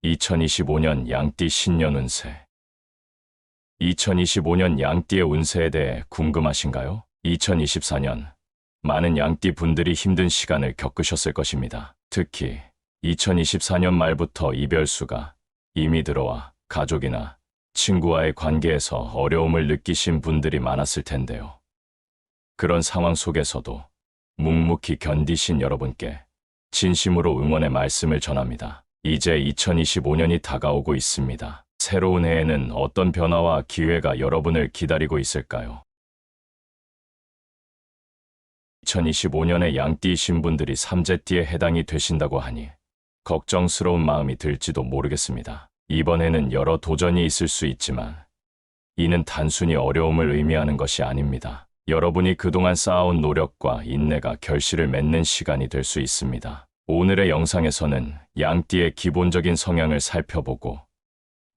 2025년 양띠 신년 운세. 2025년 양띠의 운세에 대해 궁금하신가요? 2024년 많은 양띠 분들이 힘든 시간을 겪으셨을 것입니다. 특히 2024년 말부터 이별수가 이미 들어와 가족이나 친구와의 관계에서 어려움을 느끼신 분들이 많았을 텐데요. 그런 상황 속에서도 묵묵히 견디신 여러분께 진심으로 응원의 말씀을 전합니다. 이제 2025년이 다가오고 있습니다. 새로운 해에는 어떤 변화와 기회가 여러분을 기다리고 있을까요? 2025년에 양띠이신 분들이 삼재띠에 해당이 되신다고 하니 걱정스러운 마음이 들지도 모르겠습니다. 이번에는 여러 도전이 있을 수 있지만 이는 단순히 어려움을 의미하는 것이 아닙니다. 여러분이 그동안 쌓아온 노력과 인내가 결실을 맺는 시간이 될 수 있습니다. 오늘의 영상에서는 양띠의 기본적인 성향을 살펴보고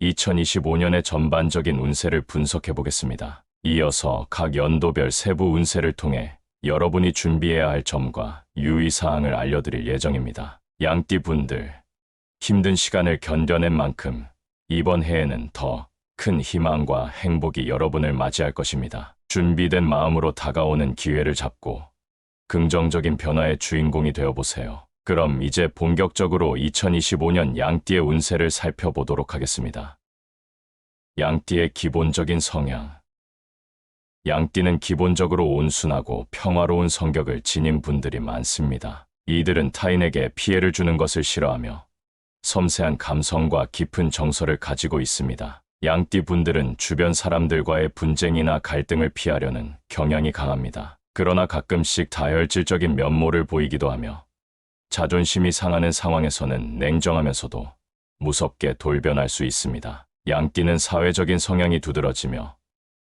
2025년의 전반적인 운세를 분석해 보겠습니다. 이어서 각 연도별 세부 운세를 통해 여러분이 준비해야 할 점과 유의사항을 알려드릴 예정입니다. 양띠 분들, 힘든 시간을 견뎌낸 만큼 이번 해에는 더 큰 희망과 행복이 여러분을 맞이할 것입니다. 준비된 마음으로 다가오는 기회를 잡고 긍정적인 변화의 주인공이 되어보세요. 그럼 이제 본격적으로 2025년 양띠의 운세를 살펴보도록 하겠습니다. 양띠의 기본적인 성향. 양띠는 기본적으로 온순하고 평화로운 성격을 지닌 분들이 많습니다. 이들은 타인에게 피해를 주는 것을 싫어하며 섬세한 감성과 깊은 정서를 가지고 있습니다. 양띠 분들은 주변 사람들과의 분쟁이나 갈등을 피하려는 경향이 강합니다. 그러나 가끔씩 다혈질적인 면모를 보이기도 하며 자존심이 상하는 상황에서는 냉정하면서도 무섭게 돌변할 수 있습니다. 양띠는 사회적인 성향이 두드러지며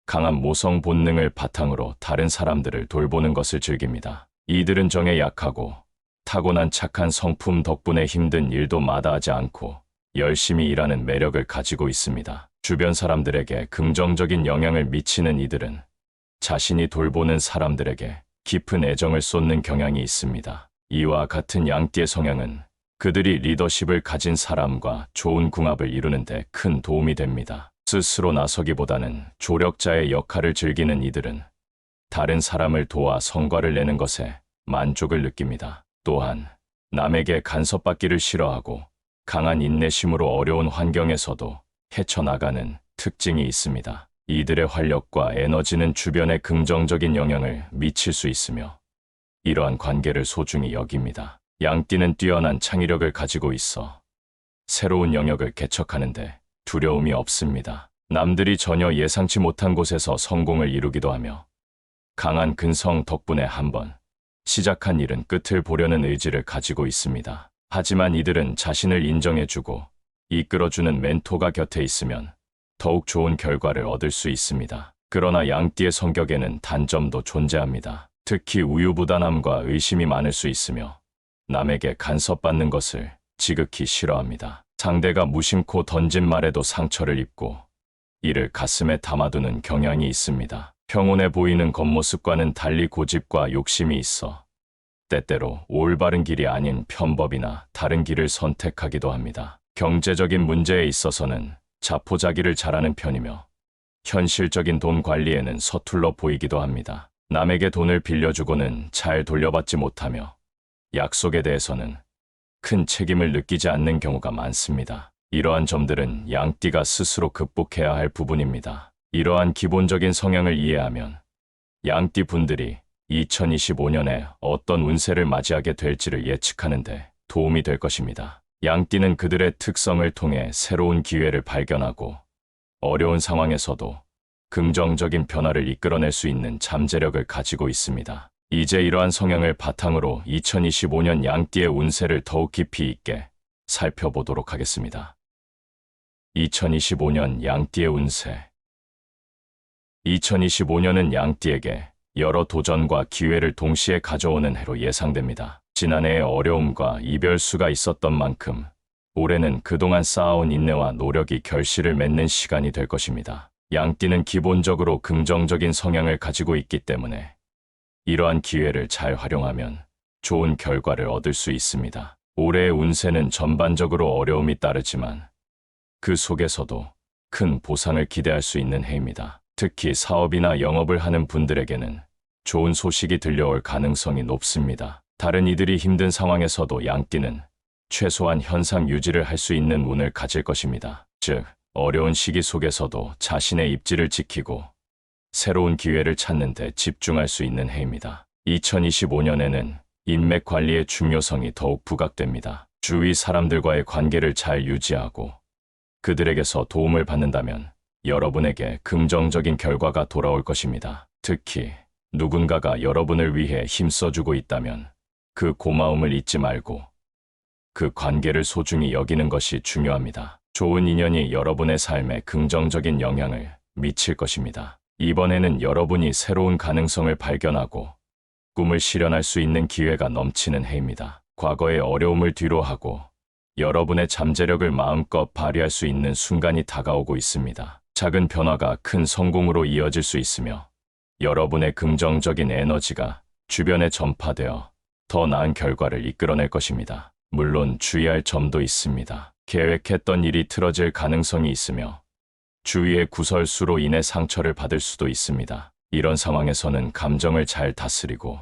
강한 모성 본능을 바탕으로 다른 사람들을 돌보는 것을 즐깁니다. 이들은 정에 약하고 타고난 착한 성품 덕분에 힘든 일도 마다하지 않고 열심히 일하는 매력을 가지고 있습니다. 주변 사람들에게 긍정적인 영향을 미치는 이들은 자신이 돌보는 사람들에게 깊은 애정을 쏟는 경향이 있습니다. 이와 같은 양띠의 성향은 그들이 리더십을 가진 사람과 좋은 궁합을 이루는 데 큰 도움이 됩니다. 스스로 나서기보다는 조력자의 역할을 즐기는 이들은 다른 사람을 도와 성과를 내는 것에 만족을 느낍니다. 또한 남에게 간섭받기를 싫어하고 강한 인내심으로 어려운 환경에서도 헤쳐나가는 특징이 있습니다. 이들의 활력과 에너지는 주변에 긍정적인 영향을 미칠 수 있으며 이러한 관계를 소중히 여깁니다. 양띠는 뛰어난 창의력을 가지고 있어 새로운 영역을 개척하는데 두려움이 없습니다. 남들이 전혀 예상치 못한 곳에서 성공을 이루기도 하며 강한 근성 덕분에 한번 시작한 일은 끝을 보려는 의지를 가지고 있습니다. 하지만 이들은 자신을 인정해주고 이끌어주는 멘토가 곁에 있으면 더욱 좋은 결과를 얻을 수 있습니다. 그러나 양띠의 성격에는 단점도 존재합니다. 특히 우유부단함과 의심이 많을 수 있으며 남에게 간섭받는 것을 지극히 싫어합니다. 상대가 무심코 던진 말에도 상처를 입고 이를 가슴에 담아두는 경향이 있습니다. 평온해 보이는 겉모습과는 달리 고집과 욕심이 있어 때때로 올바른 길이 아닌 편법이나 다른 길을 선택하기도 합니다. 경제적인 문제에 있어서는 자포자기를 잘하는 편이며 현실적인 돈 관리에는 서툴러 보이기도 합니다. 남에게 돈을 빌려주고는 잘 돌려받지 못하며 약속에 대해서는 큰 책임을 느끼지 않는 경우가 많습니다. 이러한 점들은 양띠가 스스로 극복해야 할 부분입니다. 이러한 기본적인 성향을 이해하면 양띠 분들이 2025년에 어떤 운세를 맞이하게 될지를 예측하는 데 도움이 될 것입니다. 양띠는 그들의 특성을 통해 새로운 기회를 발견하고 어려운 상황에서도 긍정적인 변화를 이끌어낼 수 있는 잠재력을 가지고 있습니다. 이제 이러한 성향을 바탕으로 2025년 양띠의 운세를 더욱 깊이 있게 살펴보도록 하겠습니다. 2025년 양띠의 운세. 2025년은 양띠에게 여러 도전과 기회를 동시에 가져오는 해로 예상됩니다. 지난해의 어려움과 이별수가 있었던 만큼 올해는 그동안 쌓아온 인내와 노력이 결실을 맺는 시간이 될 것입니다. 양띠는 기본적으로 긍정적인 성향을 가지고 있기 때문에 이러한 기회를 잘 활용하면 좋은 결과를 얻을 수 있습니다. 올해의 운세는 전반적으로 어려움이 따르지만 그 속에서도 큰 보상을 기대할 수 있는 해입니다. 특히 사업이나 영업을 하는 분들에게는 좋은 소식이 들려올 가능성이 높습니다. 다른 이들이 힘든 상황에서도 양띠는 최소한 현상 유지를 할 수 있는 운을 가질 것입니다. 즉, 어려운 시기 속에서도 자신의 입지를 지키고 새로운 기회를 찾는 데 집중할 수 있는 해입니다. 2025년에는 인맥 관리의 중요성이 더욱 부각됩니다. 주위 사람들과의 관계를 잘 유지하고 그들에게서 도움을 받는다면 여러분에게 긍정적인 결과가 돌아올 것입니다. 특히 누군가가 여러분을 위해 힘써주고 있다면 그 고마움을 잊지 말고 그 관계를 소중히 여기는 것이 중요합니다. 좋은 인연이 여러분의 삶에 긍정적인 영향을 미칠 것입니다. 이번에는 여러분이 새로운 가능성을 발견하고 꿈을 실현할 수 있는 기회가 넘치는 해입니다. 과거의 어려움을 뒤로하고 여러분의 잠재력을 마음껏 발휘할 수 있는 순간이 다가오고 있습니다. 작은 변화가 큰 성공으로 이어질 수 있으며 여러분의 긍정적인 에너지가 주변에 전파되어 더 나은 결과를 이끌어낼 것입니다. 물론 주의할 점도 있습니다. 계획했던 일이 틀어질 가능성이 있으며 주위의 구설수로 인해 상처를 받을 수도 있습니다. 이런 상황에서는 감정을 잘 다스리고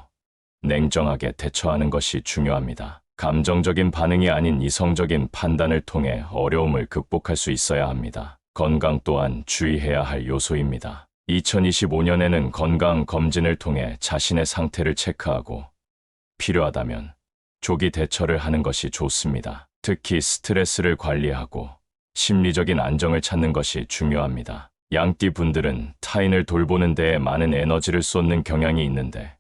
냉정하게 대처하는 것이 중요합니다. 감정적인 반응이 아닌 이성적인 판단을 통해 어려움을 극복할 수 있어야 합니다. 건강 또한 주의해야 할 요소입니다. 2025년에는 건강 검진을 통해 자신의 상태를 체크하고 필요하다면 조기 대처를 하는 것이 좋습니다. 특히 스트레스를 관리하고 심리적인 안정을 찾는 것이 중요합니다. 양띠 분들은 타인을 돌보는 데에 많은 에너지를 쏟는 경향이 있는데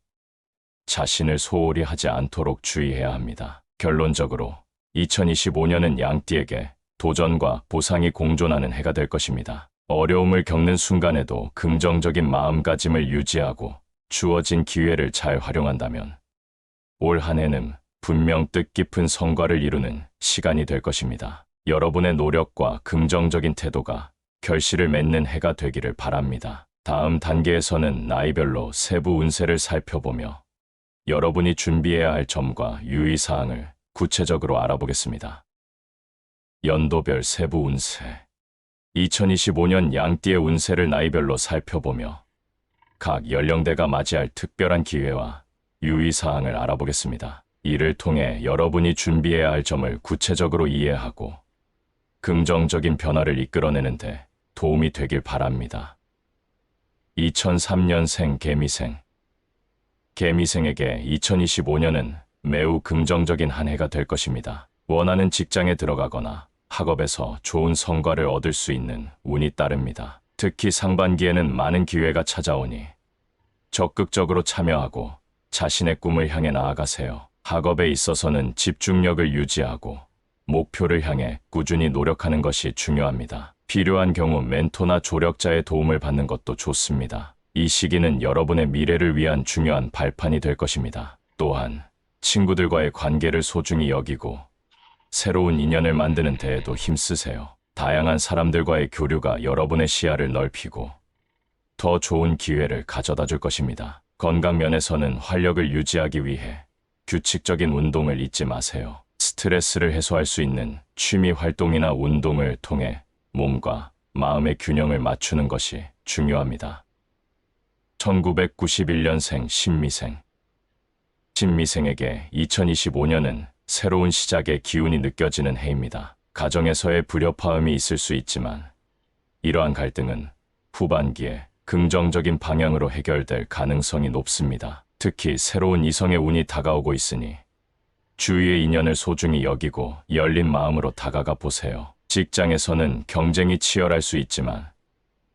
자신을 소홀히 하지 않도록 주의해야 합니다. 결론적으로 2025년은 양띠에게 도전과 보상이 공존하는 해가 될 것입니다. 어려움을 겪는 순간에도 긍정적인 마음가짐을 유지하고 주어진 기회를 잘 활용한다면 올 한 해는 분명 뜻깊은 성과를 이루는 시간이 될 것입니다. 여러분의 노력과 긍정적인 태도가 결실을 맺는 해가 되기를 바랍니다. 다음 단계에서는 나이별로 세부 운세를 살펴보며 여러분이 준비해야 할 점과 유의사항을 구체적으로 알아보겠습니다. 연도별 세부 운세 2025년 양띠의 운세를 나이별로 살펴보며 각 연령대가 맞이할 특별한 기회와 유의사항을 알아보겠습니다. 이를 통해 여러분이 준비해야 할 점을 구체적으로 이해하고 긍정적인 변화를 이끌어내는 데 도움이 되길 바랍니다. 2003년생 개미생 개미생에게 2025년은 매우 긍정적인 한 해가 될 것입니다. 원하는 직장에 들어가거나 학업에서 좋은 성과를 얻을 수 있는 운이 따릅니다. 특히 상반기에는 많은 기회가 찾아오니 적극적으로 참여하고 자신의 꿈을 향해 나아가세요. 학업에 있어서는 집중력을 유지하고 목표를 향해 꾸준히 노력하는 것이 중요합니다. 필요한 경우 멘토나 조력자의 도움을 받는 것도 좋습니다. 이 시기는 여러분의 미래를 위한 중요한 발판이 될 것입니다. 또한 친구들과의 관계를 소중히 여기고 새로운 인연을 만드는 데에도 힘쓰세요. 다양한 사람들과의 교류가 여러분의 시야를 넓히고 더 좋은 기회를 가져다 줄 것입니다. 건강 면에서는 활력을 유지하기 위해 규칙적인 운동을 잊지 마세요. 스트레스를 해소할 수 있는 취미 활동이나 운동을 통해 몸과 마음의 균형을 맞추는 것이 중요합니다. 1991년생 신미생 신미생에게 2025년은 새로운 시작의 기운이 느껴지는 해입니다. 가정에서의 불협화음이 있을 수 있지만 이러한 갈등은 후반기에 긍정적인 방향으로 해결될 가능성이 높습니다. 특히 새로운 이성의 운이 다가오고 있으니 주위의 인연을 소중히 여기고 열린 마음으로 다가가 보세요. 직장에서는 경쟁이 치열할 수 있지만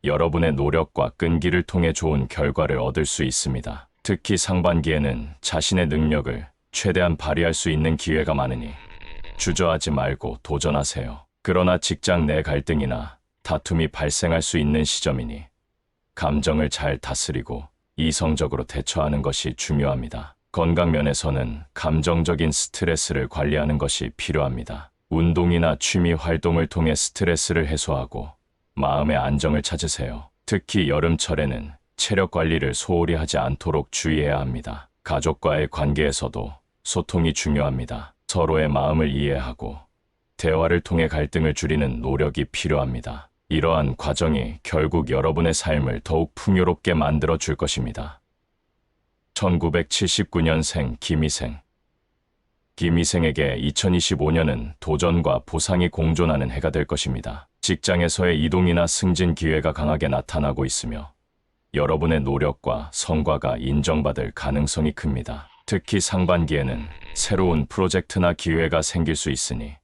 여러분의 노력과 끈기를 통해 좋은 결과를 얻을 수 있습니다. 특히 상반기에는 자신의 능력을 최대한 발휘할 수 있는 기회가 많으니 주저하지 말고 도전하세요. 그러나 직장 내 갈등이나 다툼이 발생할 수 있는 시점이니 감정을 잘 다스리고 이성적으로 대처하는 것이 중요합니다. 건강 면에서는 감정적인 스트레스를 관리하는 것이 필요합니다. 운동이나 취미 활동을 통해 스트레스를 해소하고 마음의 안정을 찾으세요. 특히 여름철에는 체력 관리를 소홀히 하지 않도록 주의해야 합니다. 가족과의 관계에서도 소통이 중요합니다. 서로의 마음을 이해하고 대화를 통해 갈등을 줄이는 노력이 필요합니다. 이러한 과정이 결국 여러분의 삶을 더욱 풍요롭게 만들어 줄 것입니다. 1979년생 김희생. 김희생에게 2025년은 도전과 보상이 공존하는 해가 될 것입니다. 직장에서의 이동이나 승진 기회가 강하게 나타나고 있으며 여러분의 노력과 성과가 인정받을 가능성이 큽니다. 특히 상반기에는 새로운 프로젝트나 기회가 생길 수 있으니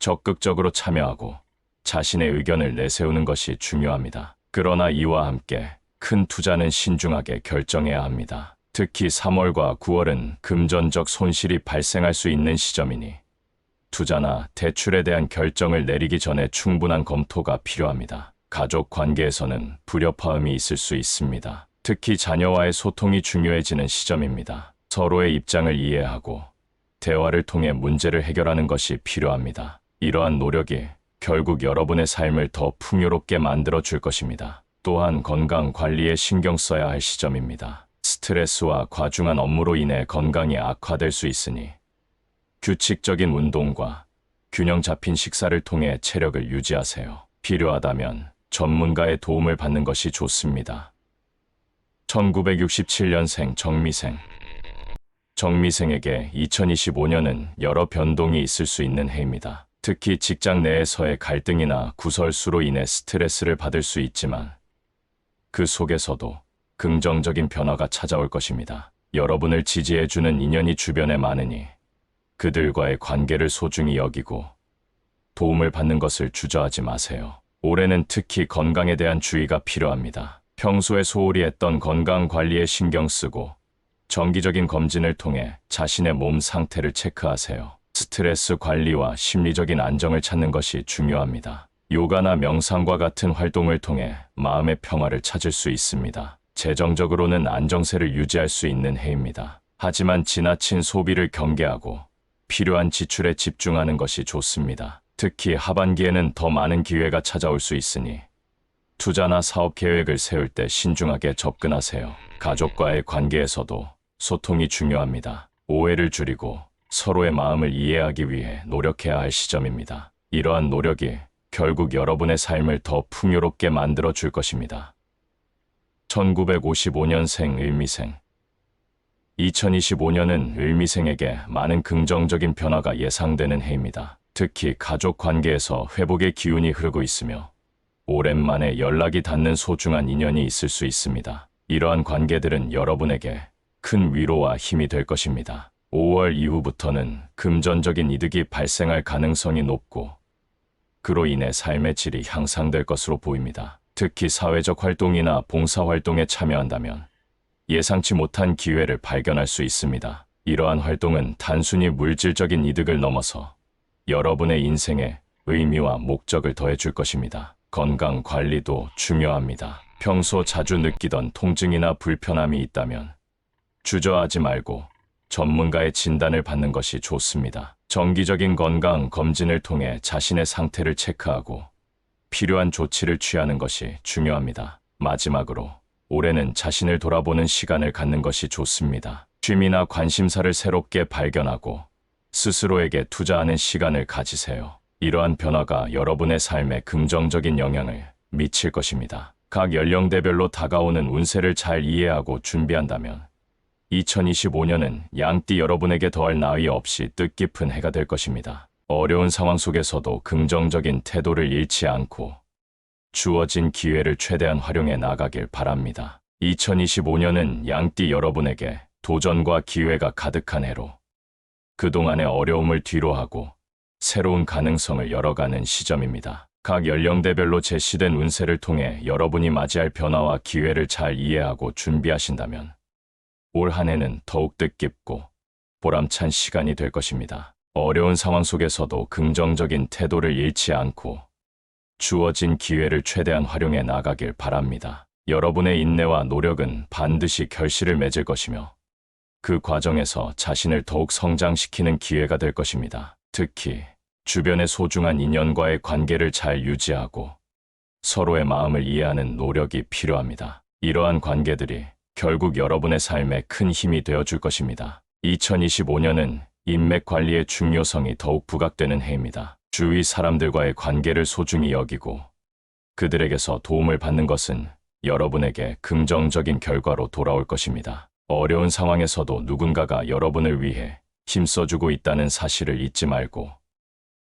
적극적으로 참여하고 자신의 의견을 내세우는 것이 중요합니다. 그러나 이와 함께 큰 투자는 신중하게 결정해야 합니다. 특히 3월과 9월은 금전적 손실이 발생할 수 있는 시점이니 투자나 대출에 대한 결정을 내리기 전에 충분한 검토가 필요합니다. 가족 관계에서는 불협화음이 있을 수 있습니다. 특히 자녀와의 소통이 중요해지는 시점입니다. 서로의 입장을 이해하고 대화를 통해 문제를 해결하는 것이 필요합니다. 이러한 노력이 결국 여러분의 삶을 더 풍요롭게 만들어 줄 것입니다. 또한 건강 관리에 신경 써야 할 시점입니다. 스트레스와 과중한 업무로 인해 건강이 악화될 수 있으니 규칙적인 운동과 균형 잡힌 식사를 통해 체력을 유지하세요. 필요하다면 전문가의 도움을 받는 것이 좋습니다. 1967년생 정미생. 정미생에게 2025년은 여러 변동이 있을 수 있는 해입니다. 특히 직장 내에서의 갈등이나 구설수로 인해 스트레스를 받을 수 있지만 그 속에서도 긍정적인 변화가 찾아올 것입니다. 여러분을 지지해주는 인연이 주변에 많으니 그들과의 관계를 소중히 여기고 도움을 받는 것을 주저하지 마세요. 올해는 특히 건강에 대한 주의가 필요합니다. 평소에 소홀히 했던 건강 관리에 신경 쓰고 정기적인 검진을 통해 자신의 몸 상태를 체크하세요. 스트레스 관리와 심리적인 안정을 찾는 것이 중요합니다. 요가나 명상과 같은 활동을 통해 마음의 평화를 찾을 수 있습니다. 재정적으로는 안정세를 유지할 수 있는 해입니다. 하지만 지나친 소비를 경계하고 필요한 지출에 집중하는 것이 좋습니다. 특히 하반기에는 더 많은 기회가 찾아올 수 있으니 투자나 사업 계획을 세울 때 신중하게 접근하세요. 가족과의 관계에서도 소통이 중요합니다. 오해를 줄이고 서로의 마음을 이해하기 위해 노력해야 할 시점입니다. 이러한 노력이 결국 여러분의 삶을 더 풍요롭게 만들어 줄 것입니다. 1955년생 을미생. 2025년은 을미생에게 많은 긍정적인 변화가 예상되는 해입니다. 특히 가족 관계에서 회복의 기운이 흐르고 있으며 오랜만에 연락이 닿는 소중한 인연이 있을 수 있습니다. 이러한 관계들은 여러분에게 큰 위로와 힘이 될 것입니다. 5월 이후부터는 금전적인 이득이 발생할 가능성이 높고 그로 인해 삶의 질이 향상될 것으로 보입니다. 특히 사회적 활동이나 봉사활동에 참여한다면 예상치 못한 기회를 발견할 수 있습니다. 이러한 활동은 단순히 물질적인 이득을 넘어서 여러분의 인생에 의미와 목적을 더해줄 것입니다. 건강 관리도 중요합니다. 평소 자주 느끼던 통증이나 불편함이 있다면 주저하지 말고 전문가의 진단을 받는 것이 좋습니다. 정기적인 건강 검진을 통해 자신의 상태를 체크하고 필요한 조치를 취하는 것이 중요합니다. 마지막으로 올해는 자신을 돌아보는 시간을 갖는 것이 좋습니다. 취미나 관심사를 새롭게 발견하고 스스로에게 투자하는 시간을 가지세요. 이러한 변화가 여러분의 삶에 긍정적인 영향을 미칠 것입니다. 각 연령대별로 다가오는 운세를 잘 이해하고 준비한다면 2025년은 양띠 여러분에게 더할 나위 없이 뜻깊은 해가 될 것입니다. 어려운 상황 속에서도 긍정적인 태도를 잃지 않고 주어진 기회를 최대한 활용해 나가길 바랍니다. 2025년은 양띠 여러분에게 도전과 기회가 가득한 해로 그동안의 어려움을 뒤로하고 새로운 가능성을 열어가는 시점입니다. 각 연령대별로 제시된 운세를 통해 여러분이 맞이할 변화와 기회를 잘 이해하고 준비하신다면 올 한 해는 더욱 뜻깊고 보람찬 시간이 될 것입니다. 어려운 상황 속에서도 긍정적인 태도를 잃지 않고 주어진 기회를 최대한 활용해 나가길 바랍니다. 여러분의 인내와 노력은 반드시 결실을 맺을 것이며 그 과정에서 자신을 더욱 성장시키는 기회가 될 것입니다. 특히 주변의 소중한 인연과의 관계를 잘 유지하고 서로의 마음을 이해하는 노력이 필요합니다. 이러한 관계들이 결국 여러분의 삶에 큰 힘이 되어줄 것입니다. 2025년은 인맥 관리의 중요성이 더욱 부각되는 해입니다. 주위 사람들과의 관계를 소중히 여기고 그들에게서 도움을 받는 것은 여러분에게 긍정적인 결과로 돌아올 것입니다. 어려운 상황에서도 누군가가 여러분을 위해 힘써주고 있다는 사실을 잊지 말고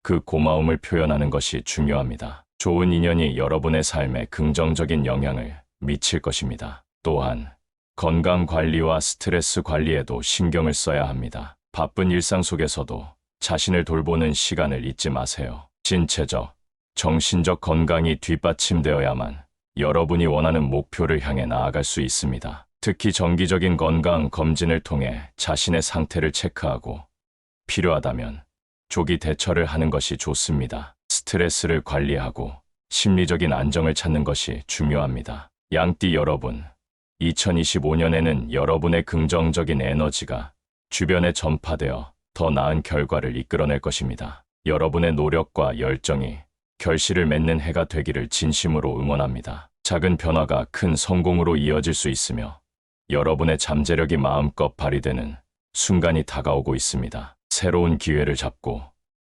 그 고마움을 표현하는 것이 중요합니다. 좋은 인연이 여러분의 삶에 긍정적인 영향을 미칠 것입니다. 또한 건강 관리와 스트레스 관리에도 신경을 써야 합니다. 바쁜 일상 속에서도 자신을 돌보는 시간을 잊지 마세요. 신체적, 정신적 건강이 뒷받침되어야만 여러분이 원하는 목표를 향해 나아갈 수 있습니다. 특히 정기적인 건강 검진을 통해 자신의 상태를 체크하고 필요하다면 조기 대처를 하는 것이 좋습니다. 스트레스를 관리하고 심리적인 안정을 찾는 것이 중요합니다. 양띠 여러분, 2025년에는 여러분의 긍정적인 에너지가 주변에 전파되어 더 나은 결과를 이끌어낼 것입니다. 여러분의 노력과 열정이 결실을 맺는 해가 되기를 진심으로 응원합니다. 작은 변화가 큰 성공으로 이어질 수 있으며 여러분의 잠재력이 마음껏 발휘되는 순간이 다가오고 있습니다. 새로운 기회를 잡고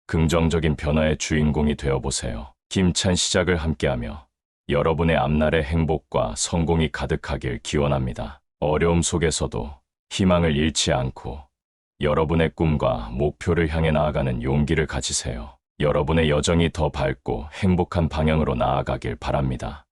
긍정적인 변화의 주인공이 되어보세요. 힘찬 시작을 함께하며 여러분의 앞날의 행복과 성공이 가득하길 기원합니다. 어려움 속에서도 희망을 잃지 않고 여러분의 꿈과 목표를 향해 나아가는 용기를 가지세요. 여러분의 여정이 더 밝고 행복한 방향으로 나아가길 바랍니다.